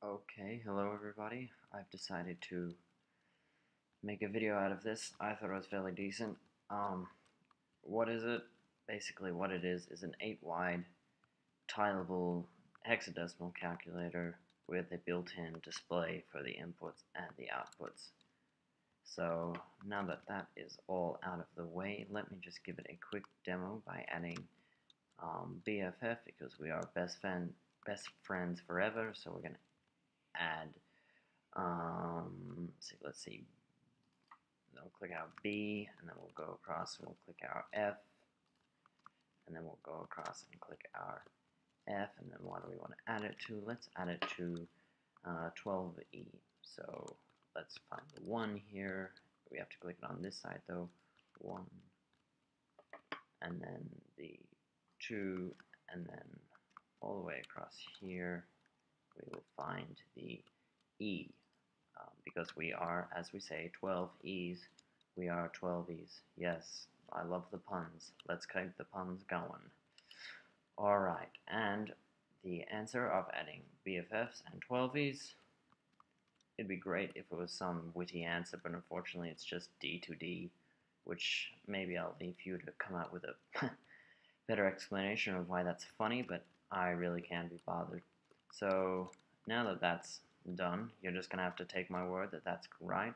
Okay, hello everybody. I've decided to make a video out of this. I thought it was fairly decent. Um, what is it? Basically what it is an 8-wide tileable hexadecimal calculator with a built-in display for the inputs and the outputs. So now that that is all out of the way, let me just give it a quick demo by adding BFF because we are best friends forever. So we're going to add let's see, then we'll click our B, and then we'll go across and we'll click our F, and then we'll go across and click our F, and then what do we want to add it to? Let's add it to 12E. So let's find the 1 here. We have to click it on this side though. 1, and then the 2, and then all the way across here we will find the E. Because we are, as we say, 12 E's, we are 12 E's. Yes, I love the puns. Let's keep the puns going. Alright, and the answer of adding BFFs and 12 E's, it'd be great if it was some witty answer, but unfortunately it's just D to D, which maybe I'll leave you to come up with a better explanation of why that's funny, but I really can't be bothered. So now that that's done, you're just gonna have to take my word that that's right.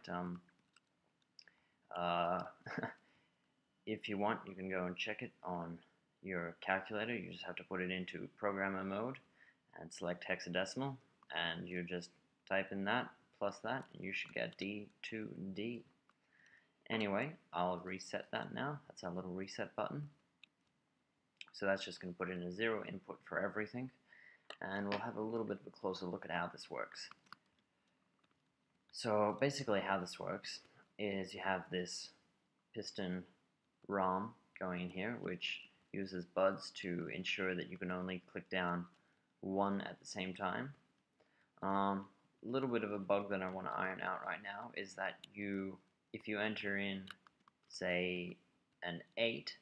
If you want, you can go and check it on your calculator. You just have to put it into programmer mode and select hexadecimal, and you just type in that plus that, and you should get D to D. Anyway, I'll reset that now. That's our little reset button. So that's just going to put in a 0 input for everything. And we'll have a little bit of a closer look at how this works. So basically how this works is you have this piston ROM going in here, which uses buds to ensure that you can only click down one at the same time. A little bit of a bug that I want to iron out right now is that if you enter in, say, an 8,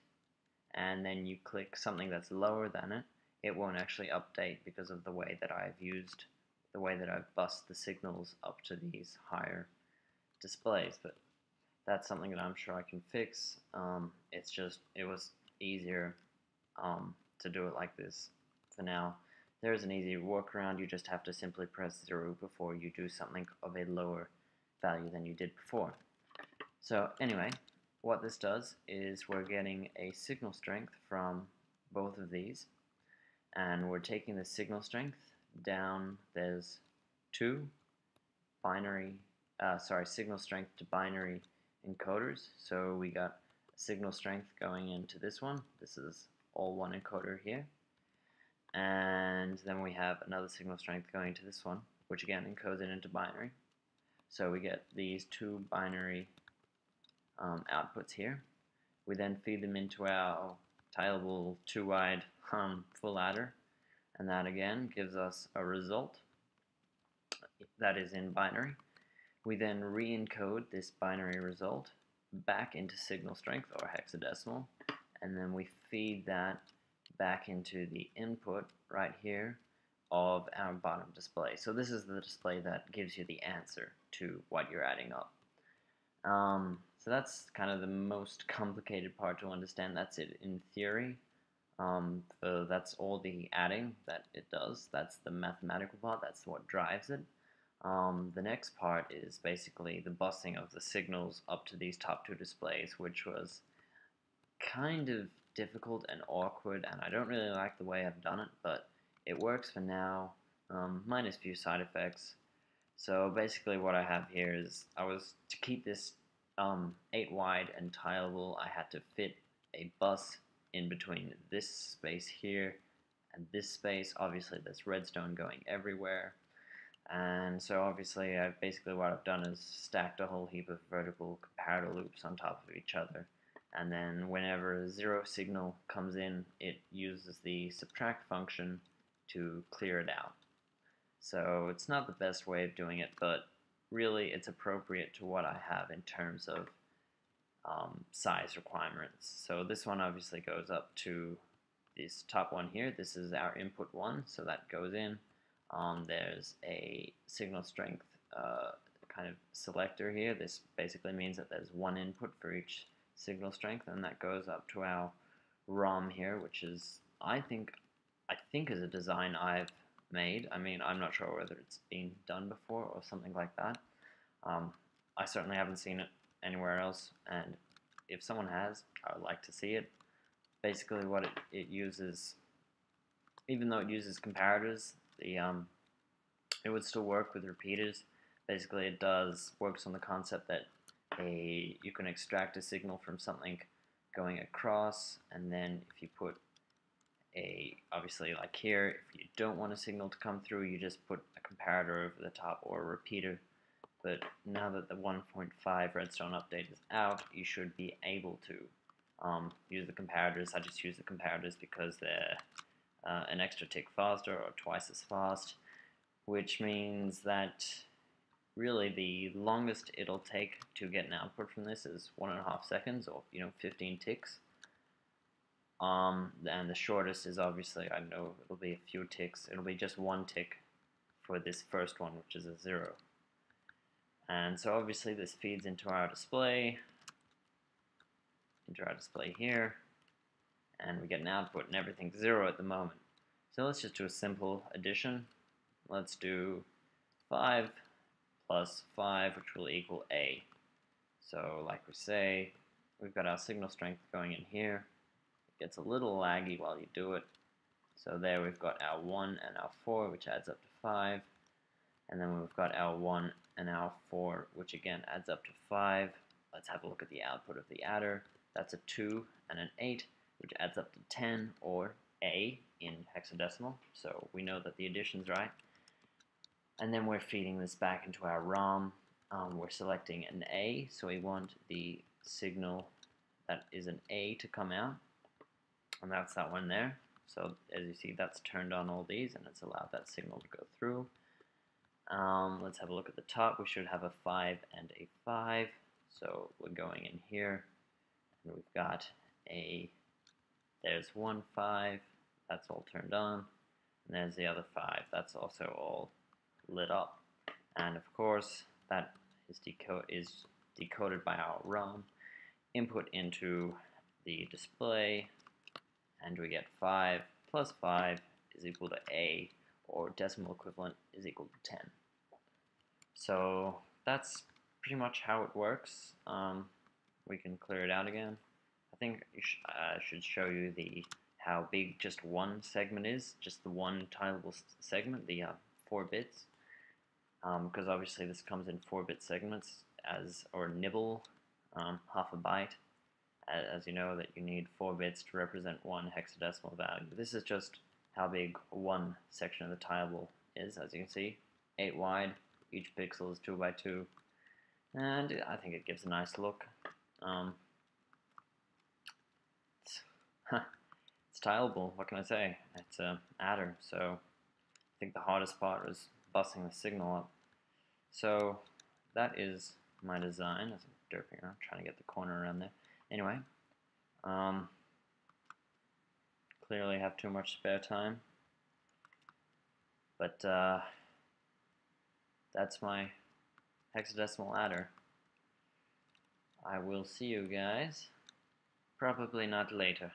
and then you click something that's lower than it, it won't actually update because of the way that I've bussed the signals up to these higher displays. But that's something that I'm sure I can fix. It was easier to do it like this for now. There's an easy workaround. You just have to simply press 0 before you do something of a lower value than you did before. So anyway, what this does is we're getting a signal strength from both of these, and we're taking the signal strength down. There's two signal strength to binary encoders. So we got signal strength going into this one. This is all one encoder here. And then we have another signal strength going to this one, which again encodes it into binary. So we get these two binary outputs here. We then feed them into our tileable 2-wide full adder, and that again gives us a result that is in binary. We then re-encode this binary result back into signal strength or hexadecimal, and then we feed that back into the input right here of our bottom display. So this is the display that gives you the answer to what you're adding up. So that's kind of the most complicated part to understand. That's it in theory. So that's all the adding that it does. That's the mathematical part. That's what drives it. The next part is basically the busing of the signals up to these top two displays, which was kind of difficult and awkward, and I don't really like the way I've done it, but it works for now, minus a few side effects. So basically what I have here is, to keep this 8-wide and tileable, I had to fit a bus in between this space here and this space. Obviously there's redstone going everywhere, and so obviously what I've done is stacked a whole heap of vertical comparator loops on top of each other, and then whenever a 0 signal comes in, it uses the subtract function to clear it out. So it's not the best way of doing it, but really it's appropriate to what I have in terms of size requirements. So this one obviously goes up to this top one here. This is our input 1, so that goes in. There's a signal strength kind of selector here. This basically means that there's one input for each signal strength, and that goes up to our ROM here, which is I think is a design I've made. I mean, I'm not sure whether it's been done before or something like that. I certainly haven't seen it anywhere else, and if someone has, I would like to see it. Basically, what it uses, even though it uses comparators, it would still work with repeaters. Basically, it works on the concept that you can extract a signal from something going across, and then if you put obviously like here, if you don't want a signal to come through, you just put a comparator over the top or a repeater. But now that the 1.5 Redstone update is out, you should be able to use the comparators. I just use the comparators because they're an extra tick faster or twice as fast, which means that really the longest it'll take to get an output from this is 1.5 seconds, or 15 ticks. And the shortest is obviously, I know it'll be a few ticks. It'll be just 1 tick for this first one, which is a 0. And so obviously this feeds into our display here, and we get an output, and everything's 0 at the moment. So let's just do a simple addition. Let's do 5 plus 5, which will equal A. So like we say, we've got our signal strength going in here. It gets a little laggy while you do it. So there we've got our 1 and our 4, which adds up to 5. And then we've got our 1 and our 4, which again adds up to 5. Let's have a look at the output of the adder. That's a 2 and an 8, which adds up to 10, or A in hexadecimal. So we know that the addition's right. And then we're feeding this back into our ROM. We're selecting an A, so we want the signal that is an A to come out. And that's that one there. So as you see, that's turned on all these, and it's allowed that signal to go through. Let's have a look at the top. We should have a 5 and a 5. So we're going in here, and we've got there's 1 5, that's all turned on, and there's the other 5, that's also all lit up. And of course, that is decoded by our ROM, input into the display, and we get 5 plus 5 is equal to A, or decimal equivalent is equal to 10. So that's pretty much how it works. We can clear it out again. I think I should show you how big just one segment is, just the one tileable segment, the 4 bits, because obviously this comes in 4-bit segments or nibble, half a byte. As you know, that you need 4 bits to represent one hexadecimal value. This is just how big one section of the tileable is. As you can see, 8 wide, each pixel is 2 by 2, and I think it gives a nice look. It's tileable, what can I say? It's an adder, so I think the hardest part was busting the signal up. So that is my design, as I'm derping around, trying to get the corner around there. Anyway, clearly have too much spare time, but that's my hexadecimal adder. I will see you guys, probably not later.